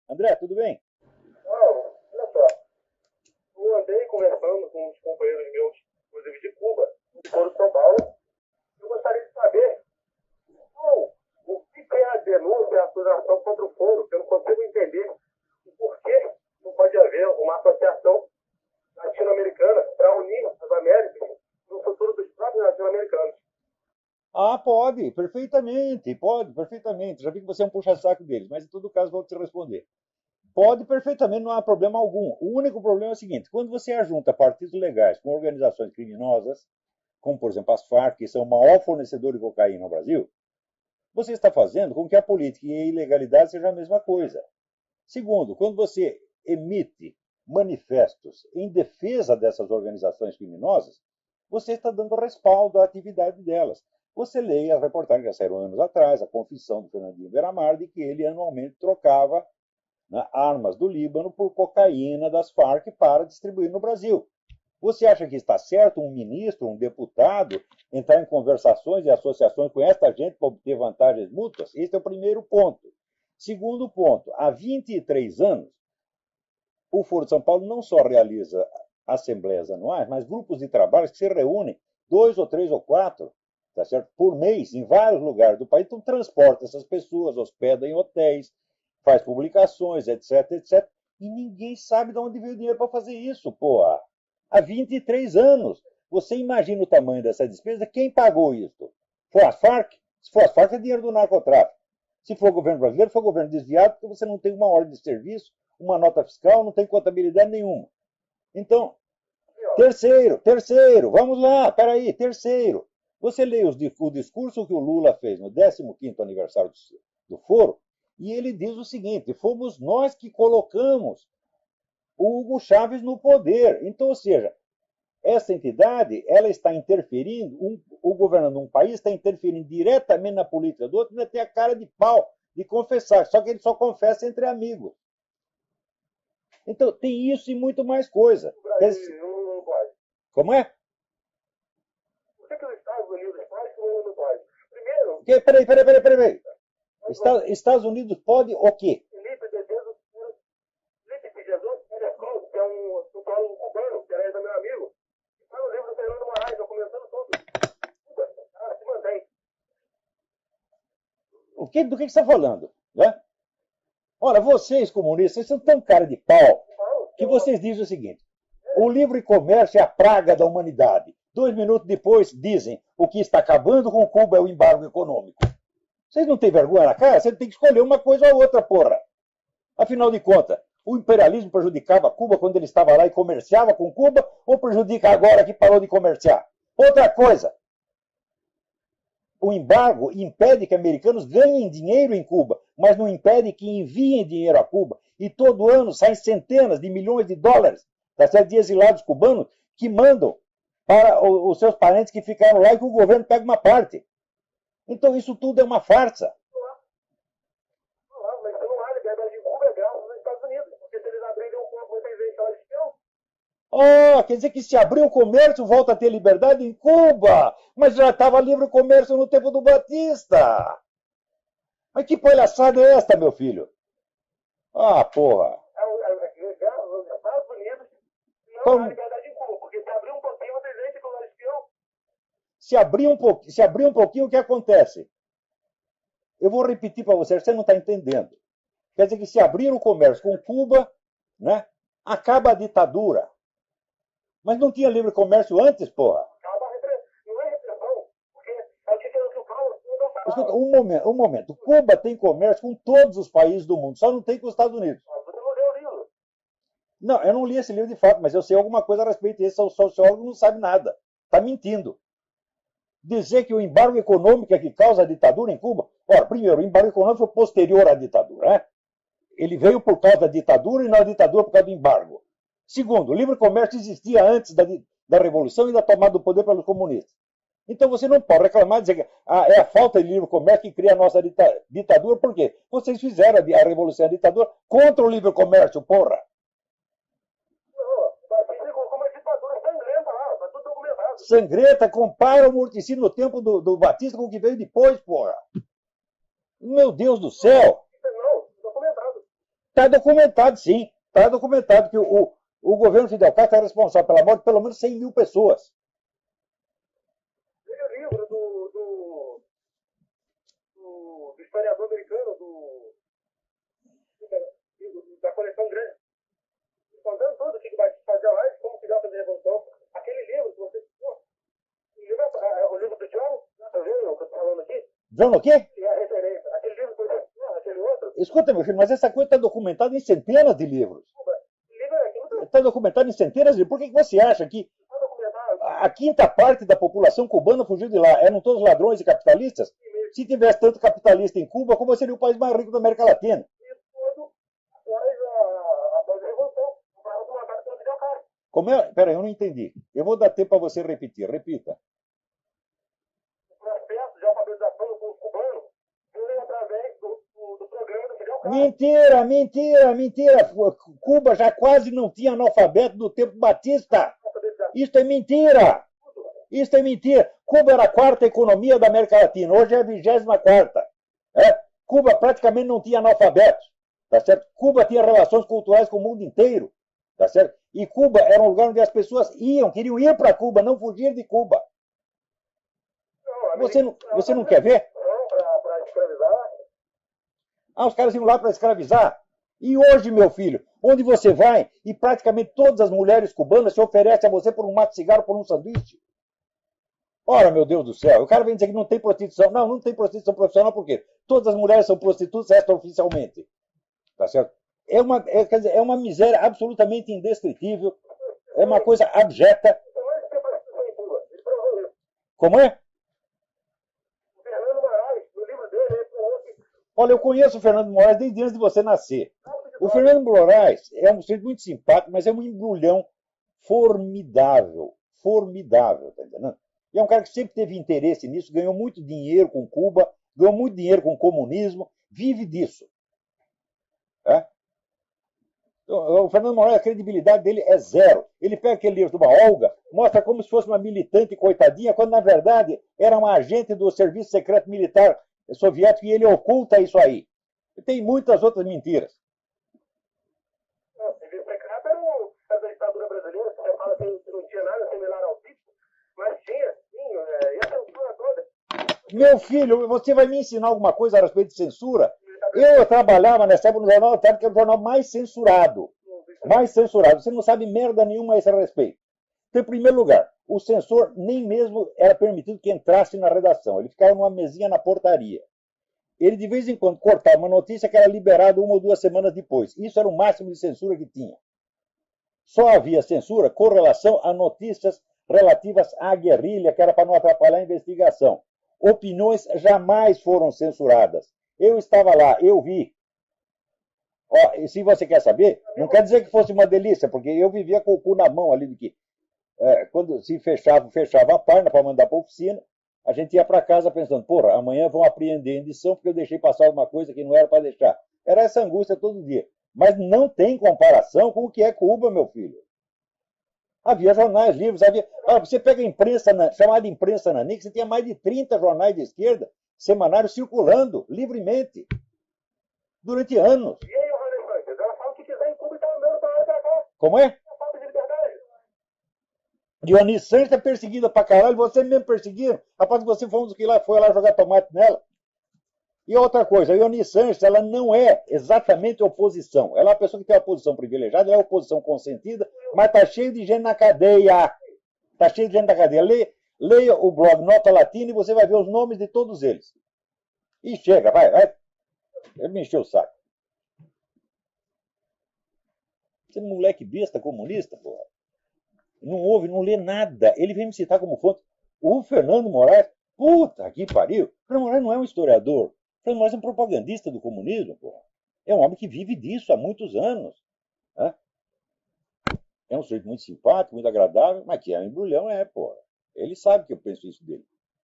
André, tudo bem? Não, olha só. Eu andei conversando com uns companheiros meus, inclusive de Cuba, de Foro de São Paulo. Eu gostaria de saber o que é a denúncia, a acusação contra o Foro, que eu não consigo entender o porquê não pode haver uma associação latino-americana para unir as Américas no futuro dos próprios latino-americanos. Ah, pode, perfeitamente, pode, perfeitamente. Já vi que você é um puxa-saco deles, mas em todo caso vou te responder. Pode perfeitamente, não há problema algum. O único problema é o seguinte: quando você ajunta partidos legais com organizações criminosas, como por exemplo as Farc, que são o maior fornecedor de cocaína no Brasil, você está fazendo com que a política e a ilegalidade sejam a mesma coisa. Segundo, quando você emite manifestos em defesa dessas organizações criminosas, você está dando respaldo à atividade delas. Você leia as reportagens que saíram anos atrás, a confissão do Fernandinho Beiramar de que ele anualmente trocava, né, armas do Líbano por cocaína das Farc para distribuir no Brasil. Você acha que está certo um ministro, um deputado, entrar em conversações e associações com esta gente para obter vantagens mútuas? Esse é o primeiro ponto. Segundo ponto, há 23 anos, o Foro de São Paulo não só realiza assembleias anuais, mas grupos de trabalho que se reúnem, dois ou três ou quatro, tá certo? Por mês, em vários lugares do país. Então, transporta essas pessoas, hospeda em hotéis, faz publicações, etc, etc. E ninguém sabe de onde veio o dinheiro para fazer isso, porra. Há 23 anos. Você imagina o tamanho dessa despesa? Quem pagou isso? Foi a Farc? Se for a Farc, é dinheiro do narcotráfico. Se for o governo brasileiro, foi o governo desviado, porque você não tem uma ordem de serviço, uma nota fiscal, não tem contabilidade nenhuma. Então, terceiro, vamos lá, peraí, terceiro. Você lê o discurso que o Lula fez no 15º aniversário do Foro, e ele diz o seguinte: fomos nós que colocamos o Hugo Chávez no poder. Então, ou seja, essa entidade ela está interferindo, o governo de um país está interferindo diretamente na política do outro, ainda tem a cara de pau de confessar, só que ele só confessa entre amigos. Então, tem isso e muito mais coisa. O Brasil não pode. Como é? Por que os Estados Unidos fazem que o mundo não pode? Primeiro, Peraí. Estados Unidos pode o quê? Felipe Jesus Pérez Cruz, que é um psicólogo cubano, que era meu amigo, que está no livro do Fernando Moraes, documentando tudo. Ah, se mantém. Do que você está falando? Né? Ora, vocês comunistas, vocês são tão cara de pau que vocês dizem o seguinte: o livre comércio é a praga da humanidade. 2 minutos depois dizem: o que está acabando com Cuba é o embargo econômico. Vocês não têm vergonha na cara? Você tem que escolher uma coisa ou outra, porra. Afinal de contas, o imperialismo prejudicava Cuba quando ele estava lá e comerciava com Cuba, ou prejudica agora que parou de comerciar? Outra coisa, o embargo impede que americanos ganhem dinheiro em Cuba, mas não impede que enviem dinheiro a Cuba. E todo ano saem centenas de milhões de dólares, tá certo, de exilados cubanos que mandam para os seus parentes que ficaram lá e que o governo pega uma parte. Então isso tudo é uma farsa. Mas se não há liberdade de Cuba, é graças aos Estados Unidos. Porque se eles abrirem um pouco, vocês veem que elas estão. Oh, quer dizer que se abrir o comércio, volta a ter liberdade em Cuba. Mas já estava livre o comércio no tempo do Batista. Mas que palhaçada é esta, meu filho? Ah, porra. Graças aos Estados Unidos, não Como? há liberdade em Cuba. Porque se abrir um pouquinho, vocês veem que elas estão. Se abrir um pouquinho, o que acontece? Eu vou repetir para você não está entendendo. Quer dizer que se abrir o comércio com Cuba, né, acaba a ditadura. Mas não tinha livre comércio antes, porra. Não é repressão, porque é o que o Paulo não fala. Escuta, um momento. Cuba tem comércio com todos os países do mundo, só não tem com os Estados Unidos. Você não leu o livro. Não, eu não li esse livro de fato, mas eu sei alguma coisa a respeito disso. O sociólogo não sabe nada. Está mentindo. Dizer que o embargo econômico é que causa a ditadura em Cuba. Ora, primeiro, o embargo econômico foi posterior à ditadura, né? Ele veio por causa da ditadura e não a ditadura por causa do embargo. Segundo, o livre comércio existia antes da Revolução e da tomada do poder pelos comunistas. Então você não pode reclamar e dizer que é a falta de livre comércio que cria a nossa ditadura. Por quê? Vocês fizeram a Revolução e a ditadura contra o livre comércio, porra. Sangrenta, compara o morticínio no tempo do Batista com o que veio depois, porra. Meu Deus do céu. Não, documentado. Está documentado, sim. Está documentado que o governo Fidel Castro é responsável pela morte de pelo menos 100 mil pessoas. E o livro do historiador americano, da coleção grande, contando tudo o que o Batista fazia lá, como Fidel fazia a revolução. Aquele livro que você. O livro do John, tá vendo o que eu tô falando aqui? John o quê? E a referência. Aquele livro que você. Aquele outro. Escuta, meu filho, mas essa coisa está documentada em centenas de livros. Está documentado em centenas de livros. Por que você acha que a quinta parte da população cubana fugiu de lá? Eram todos ladrões e capitalistas? Se tivesse tanto capitalista em Cuba, como seria o país mais rico da América Latina? Como é? Peraí, eu não entendi. Eu vou dar tempo para você repetir. Repita. O processo de alfabetização com os cubanos veio através do programa do Fidel Castro. Mentira, mentira, mentira. Cuba já quase não tinha analfabeto do tempo Batista. Isso é mentira. Isso é mentira. Cuba era a quarta economia da América Latina. Hoje é a 24ª. Cuba praticamente não tinha analfabetos. Tá certo? Cuba tinha relações culturais com o mundo inteiro. Tá certo? E Cuba era um lugar onde as pessoas queriam ir para Cuba, não fugir de Cuba. Você não quer ver? Não, para escravizar. Os caras iam lá para escravizar. E hoje, meu filho, onde você vai e praticamente todas as mulheres cubanas se oferecem a você por um maço de cigarro, por um sanduíche. Ora, meu Deus do céu, o cara vem dizer que não tem prostituição. Não, não tem prostituição profissional, por quê? Todas as mulheres são prostitutas extraoficialmente. Tá certo? Quer dizer, é uma miséria absolutamente indescritível. É uma coisa abjeta. Como é? O Fernando Moraes, no livro dele, ele falou que. Olha, eu conheço o Fernando Moraes desde antes de você nascer. O Fernando Moraes é um sujeito muito simpático, mas é um embrulhão formidável. Formidável, tá entendendo? E é um cara que sempre teve interesse nisso, ganhou muito dinheiro com Cuba, ganhou muito dinheiro com o comunismo, vive disso. É? O Fernando Moraes, a credibilidade dele é zero. Ele pega aquele livro de uma Olga, mostra como se fosse uma militante coitadinha, quando na verdade era uma agente do Serviço Secreto Militar Soviético e ele oculta isso aí. E tem muitas outras mentiras. O Serviço Secreto era da ditadura brasileira, você fala que não tinha nada similar ao típico, mas tinha, sim, e a censura toda. Meu filho, você vai me ensinar alguma coisa a respeito de censura? Eu trabalhava nessa época no Jornal da Tarde, que é o jornal mais censurado. Mais censurado. Você não sabe merda nenhuma a esse respeito. Então, em primeiro lugar, o censor nem mesmo era permitido que entrasse na redação. Ele ficava numa mesinha na portaria. Ele, de vez em quando, cortava uma notícia que era liberada 1 ou 2 semanas depois. Isso era o máximo de censura que tinha. Só havia censura com relação a notícias relativas à guerrilha, que era para não atrapalhar a investigação. Opiniões jamais foram censuradas. Eu estava lá, eu vi. E se você quer saber, não quer dizer que fosse uma delícia, porque eu vivia com o cu na mão ali do que. Quando se fechava a página para mandar para a oficina, a gente ia para casa pensando, porra, amanhã vão apreender a edição porque eu deixei passar alguma coisa que não era para deixar. Era essa angústia todo dia. Mas não tem comparação com o que é Cuba, meu filho. Havia jornais livres, você pega a imprensa, chamada imprensa nanica, você tinha mais de 30 jornais de esquerda, semanários circulando livremente, durante anos. E aí, Johannes Sanches, ela fala o que quiser em Cuba e tá andando para lá e para cá. Como é? É falta de liberdade. Dionísio Sanches é perseguida pra caralho, você mesmo perseguiram. Rapaz, você foi um dos que foi lá jogar tomate nela. E outra coisa, a Ioni Sanches, ela não é exatamente oposição. Ela é uma pessoa que tem uma posição privilegiada, ela é oposição consentida, mas está cheio de gente na cadeia. Está cheio de gente na cadeia. Leia o blog Nota Latina e você vai ver os nomes de todos eles. E chega, vai. Ele me encheu o saco. Você é um moleque besta comunista, porra. Não ouve, não lê nada. Ele vem me citar como fonte. O Fernando Moraes, puta que pariu. O Fernando Moraes não é um historiador. O Fernando Moraes é um propagandista do comunismo, porra. É um homem que vive disso há muitos anos. Né? É um sujeito muito simpático, muito agradável, mas que é um embrulhão, porra. Ele sabe que eu penso isso dele.